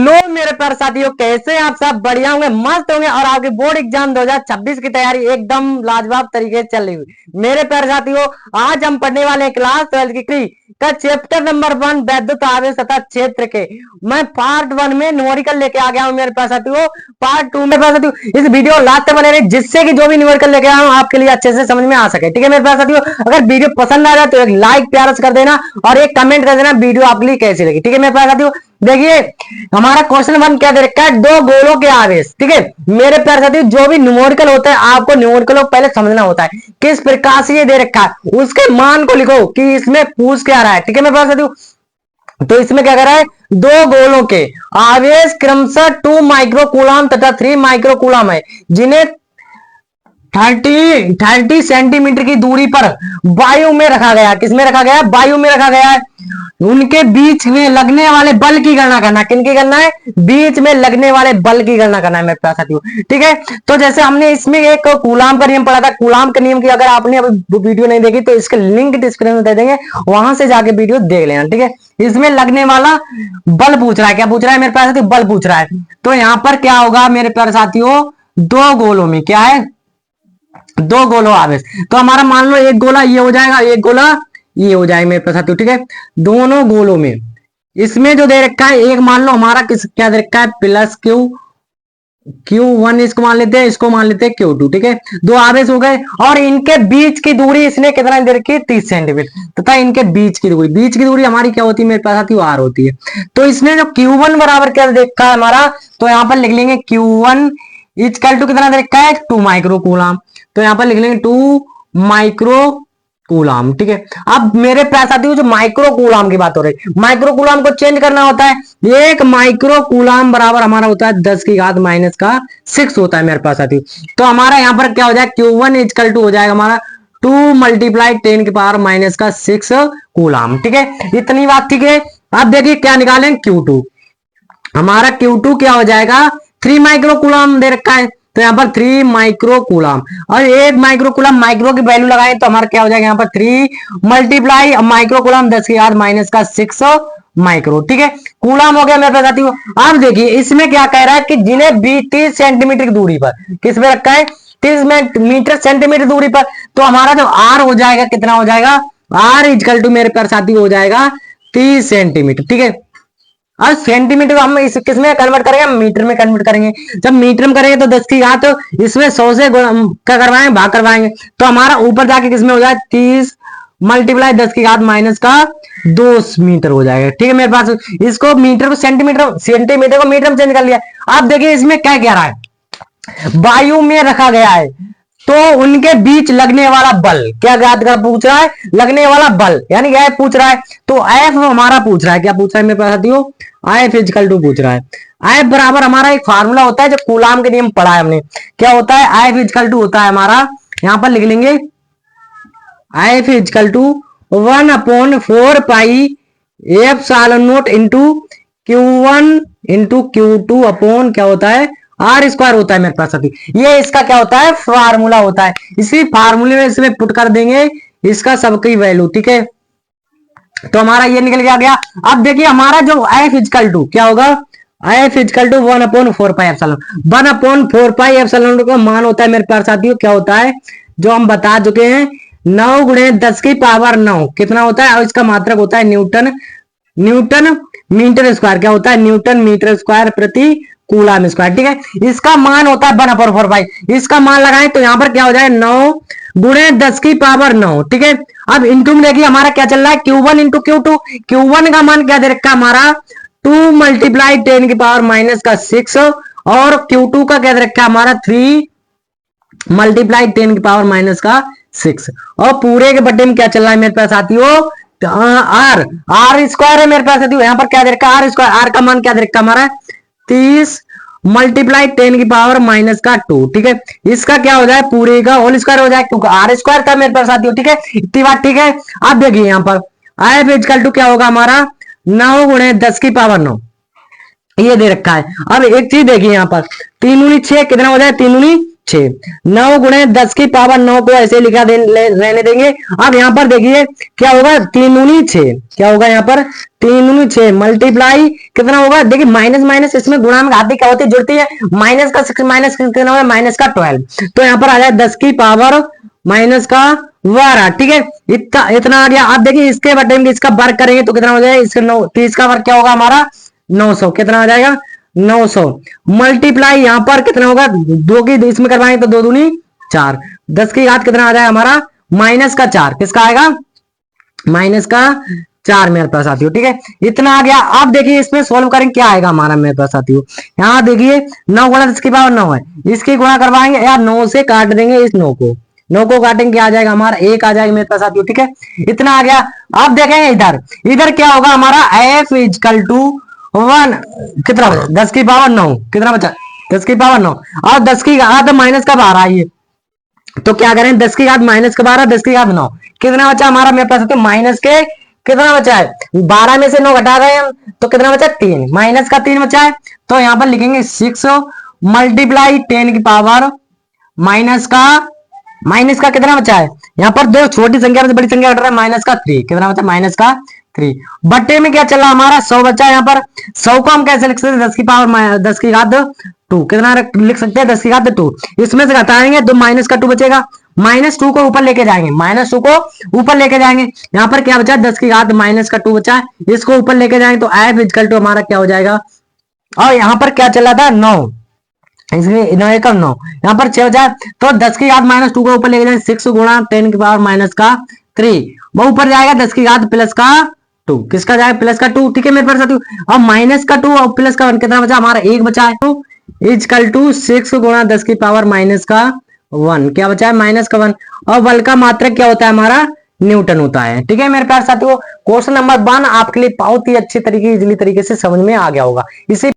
Hello मेरे प्यारे साथियों, कैसे हैं आप सब? बढ़िया होंगे, मस्त होंगे और आपके बोर्ड एग्जाम 2026 की तैयारी एकदम लाजवाब तरीके से चल रही हुई। मेरे प्यारे साथियों, आज हम पढ़ने वाले हैं क्लास 12 की का चैप्टर नंबर 1 वैद्युत आवेश तथा क्षेत्र के। मैं पार्ट 1 में न्यूमेरिकल लेके आ गया हूं मेरे प्यारे साथियों। पार्ट 2 में प्यारे साथियों इस वीडियो लास्ट तक बने रहे, जिससे कि जो भी न्यूमेरिकल लेके आया हूं आपके लिए अच्छे से समझ में आ सके। ठीक है मेरे प्यारे साथियों, अगर वीडियो पसंद आ जाए तो एक लाइक प्यारा से कर देना और एक कमेंट कर देना वीडियो आपके लिए कैसी लगी। ठीक है मेरे प्यारे साथियों, देखिए हमारा क्वेश्चन 1 क्या दे रखा है, दो गोलों के आवेश। ठीक है मेरे प्यारे साथियों, जो भी न्यूमेरिकल होता है आपको न्यूमेरिकल पहले समझना होता है किस प्रकार से ये दे रखा है, उसके मान को लिखो कि इसमें पूछ क्या रहा है। ठीक है मेरे प्यारे साथियों, तो इसमें क्या कर रहा है, दो गोलों के आवेश क्रमशः 2 माइक्रोकूलम तथा 3 माइक्रोकूलम है, जिन्हें 30 सेंटीमीटर की दूरी पर वायु में रखा गया। किसमें रखा गया? वायु में रखा गया है। उनके बीच में लगने वाले बल की गणना करना। किनकी करना है? बीच में लगने वाले बल की गणना करना है मेरे प्यारे साथियों। ठीक है, तो जैसे हमने इसमें एक कूलाम का नियम पढ़ा था, कूलाम के नियम की अगर आपने अभी वीडियो नहीं देखी तो इसके लिंक डिस्क्रिप्शन में दे देंगे, वहां से जाके वीडियो देख लेना। ठीक है, इसमें लगने वाला बल पूछ रहा है। क्या पूछ रहा है मेरे प्यारे साथियों? बल पूछ रहा है। तो यहां पर क्या होगा मेरे प्यारे साथियों, दो गोलों में क्या है, दो गोलों आवेश। तो हमारा मान लो एक गोला ये हो जाएगा, एक गोला ये हो जाएगा मेरे पास साथियों। ठीक है, दोनों गोलों में इसमें जो दे रखा है, एक मान लो हमारा किस क्या दे रखा है, प्लस Q1 इसको मान लेते हैं, इसको मान लेते हैं Q2। ठीक है, दो आवेश हो गए और इनके बीच की दूरी इसने कितना दे रखी है, 30 सेंटीमीटर तथा इनके बीच की दूरी हमारी क्या होती है मेरे पास साथियों, R होती है। तो इसने जो Q1 बराबर क्या देखा है हमारा, तो यहां पर लिख लेंगे Q1 इक्वल टू कितना दे रखा है, 2 माइक्रोकूलम। तो यहां पर लिख लेंगे 2 माइक्रोकूलम। ठीक है, अब मेरे प्यारे साथियों जो माइक्रोकूलम की बात हो रही है, माइक्रोकूलम को चेंज करना होता है। एक माइक्रोकूलम बराबर हमारा होता है 10 की घात माइनस का 6 होता है मेरे पास साथियों। तो हमारा यहां पर क्या हो जाएगा, Q1 इक्वल टू हो जाएगा हमारा 2 मल्टीप्लाई 10 की पावर माइनस का 6 कूलम। ठीक है, इतनी बात ठीक है। अब देखिए क्या निकालें, Q2 हमारा Q2 क्या हो जाएगा, 3 माइक्रोकूलम दे रखा है, तो यहाँ पर 3 माइक्रोकूलम और एक माइक्रोकूलम माइक्रो की वैल्यू लगाए तो हमारा क्या हो जाएगा, यहाँ पर 3 मल्टीप्लाई माइक्रोकूलम 10 की घात माइनस का 6 माइक्रो। ठीक है, कूलम हो गया मेरे पास साथियों। अब देखिए इसमें क्या कह रहा है कि जिन्हें 30 सेंटीमीटर की दूरी पर, किस पे रखा है, 30 मीटर सेंटीमीटर दूरी पर, तो हमारा जो आर हो जाएगा कितना हो जाएगा, आर इक्वल टू मेरे पास साथियों हो जाएगा 30 सेंटीमीटर। ठीक है, और सेंटीमीटर को हम इस किस में कन्वर्ट करेंगे, मीटर में कन्वर्ट करेंगे। जब मीटर में करेंगे तो 10 की घात तो इसमें 100 से क्या करवाएंगे, भाग करवाएंगे, तो हमारा ऊपर जाके किसमें हो जाए, 30 मल्टीप्लाई 10 की घात माइनस का 2 मीटर हो जाएगा। ठीक है मेरे पास, इसको मीटर को सेंटीमीटर, सेंटीमीटर को मीटर में चेंज कर लिया। अब देखिए इसमें क्या कह रहा है, वायु में रखा गया है तो उनके बीच लगने वाला बल क्या याद कर पूछ रहा है, लगने वाला बल यानी क्या पूछ रहा है, तो एफ हमारा पूछ रहा है। क्या पूछ रहा है मेरे पास साथियों, आई फिजिकल टू पूछ रहा है। आई बराबर हमारा एक फार्मूला होता है जो कूलाम के नियम पढ़ा है हमने, क्या होता है, आई फिजिकल टू होता है हमारा, यहां पर लिख लेंगे I physical two 1/4 pi epsilon naught into Q1 into Q2 upon क्या होता है, आर स्क्वायर होता है मेरे पास अभी। ये इसका क्या होता है, फार्मूला होता है। इसी फार्मूले में इसमें पुट कर देंगे इसका सबकी वैल्यू। ठीक है, तो हमारा ये निकल के आ गया। अब देखिए हमारा जो आई फिजिकल टू क्या होगा, I physical two 1/4 pi epsilon, 1/4 pi epsilon का मान होता है मेरे पास साथियों, क्या होता है जो हम बता चुके हैं, 9 गुणे 10 की पावर 9 कितना होता है, और इसका मात्रक होता है न्यूटन, न्यूटन मीटर स्क्वायर, क्या होता है, न्यूटन मीटर स्क्वायर प्रति कूलम स्क्वायर। ठीक है, इसका मान होता है 1/4 पाई, इसका मान लगाएं तो यहां पर क्या हो जाए, 9 गुणे 10 की पावर 9। ठीक है, अब इंटू में देखिए हमारा क्या चल रहा है, Q1 इंटू Q2, Q1 का मान क्या दे रखा है हमारा 2 मल्टीप्लाई 10 की पावर माइनस का 6 और Q2 का क्या दे रखा है हमारा 3 मल्टीप्लाई 10 की पावर माइनस का 6 और पूरे के बट्टे में क्या चल रहा है मेरे पास साथियों, आर, आर स्क्वायर है मेरे पास साथियों, यहाँ पर क्या दे रखा है आर स्क्वायर, आर का मान क्या दे रखा है हमारा 30 मल्टीप्लाई 10 की पावर माइनस का 2। ठीक है, इसका क्या हो जाए, पूरे का होल स्क्वायर हो जाए क्योंकि आर स्क्वायर था मेरे पास साथियों। ठीक है, इतनी बात ठीक है। अब देखिए यहाँ पर आई इक्वल टू क्या होगा हमारा 9 गुणे 10 की पावर 9 ये दे रखा है। अब एक चीज देखिए यहाँ पर 3 दूनी 6 कितना हो जाए, 3 दूनी 6। 9 गुणे 10 की पावर 9 को ऐसे लिखा रहने देंगे। अब यहाँ पर देखिए क्या होगा, 3 दूनी 6, क्या होगा यहाँ पर 3 दूनी 6 मल्टीप्लाई कितना होगा, देखिए माइनस माइनस इसमें गुणा में घाती क्या होती है, जुड़ती है। माइनस का 6 माइनस कितना होगा, माइनस का 12, तो यहाँ पर आ जाए 10 की पावर माइनस का 12। ठीक है, इतना आ गया। अब देखिए इसके बटे में इसका वर्ग करेंगे तो कितना हो जाएगा, इसका 9, 30 का वर्ग क्या होगा हमारा 900, कितना आ जाएगा 900 मल्टीप्लाई यहाँ पर कितना होगा, 2 की इसमें करवाएंगे तो 2 दूनी 4, 10 की घात कितना आ जाएगा हमारा माइनस का 4, किसका आएगा माइनस का 4 मेरे पास साथियों। ठीक है, इतना आ गया। अब देखिए इसमें सोल्व करेंगे क्या आएगा हमारा मेरे पास साथियों। यहाँ देखिए 9 गुणा 10 की पावर 9 है, इसकी गुणा करवाएंगे यार 9 से काट देंगे, इस 9 को 9 को काटेंगे क्या आ जाएगा हमारा 1 आ जाएगा मेरे पास साथियों। ठीक है, इतना आ गया। अब देखेंगे इधर, इधर क्या होगा हमारा f इजकल टू 1 कितना 10 की पावर 9 कितना बचा 10 की पावर 9 और 10 की घात माइनस का 12 है, तो क्या करें 10 की घात माइनस का 12 10 की घात 9 कितना बचा हमारा मेरे पास, तो माइनस के कितना बचा है 12 में से 9 घटा रहे हैं तो कितना बचा 3, माइनस का 3 बचा है। तो यहाँ पर लिखेंगे 6 मल्टीप्लाई 10 की पावर माइनस का कितना बचा है, यहाँ पर दो छोटी संख्या में से बड़ी संख्या घट रहा है, माइनस का 3 कितना बचा माइनस का 3 बट्टे में क्या चला हमारा 100 बचा है। यहाँ पर 100 को हम कैसे लिख सकते हैं 10 की पावर 10 की घात 2 कितना लिख सकते हैं 10 की घात 2, इसमें से घटाएंगे तो माइनस का 2 बचेगा, -2 को ऊपर लेके जाएंगे, -2 को ऊपर लेके जाएंगे। यहाँ पर क्या बचा 10 की घात माइनस का 2 बचा है, इसको ऊपर लेके जाएंगे तो f इक्वल टू हमारा क्या हो जाएगा, और यहाँ पर क्या चला था 9, इसलिए 9 एकम 9 यहाँ पर 6 बचा, तो 10 की घात -2 को ऊपर लेके जाएंगे 6 गुणा 10 की पावर माइनस का 3 वो ऊपर जाएगा 10 की घात प्लस का 2, किसका जाएगा प्लस का 2। ठीक है मेरे पास अब माइनस का 2 और प्लस का 1 कितना बचा हमारा 1 बचा है, तो इजकल टू 6 गुणा 10 की पावर माइनस का 1 क्या बचा है माइनस का 1, और बल का मात्रक क्या होता है हमारा न्यूटन होता है। ठीक है मेरे प्यारे साथियों, क्वेश्चन नंबर 1 आपके लिए बहुत ही अच्छी तरीके इजीली तरीके से समझ में आ गया होगा। इसी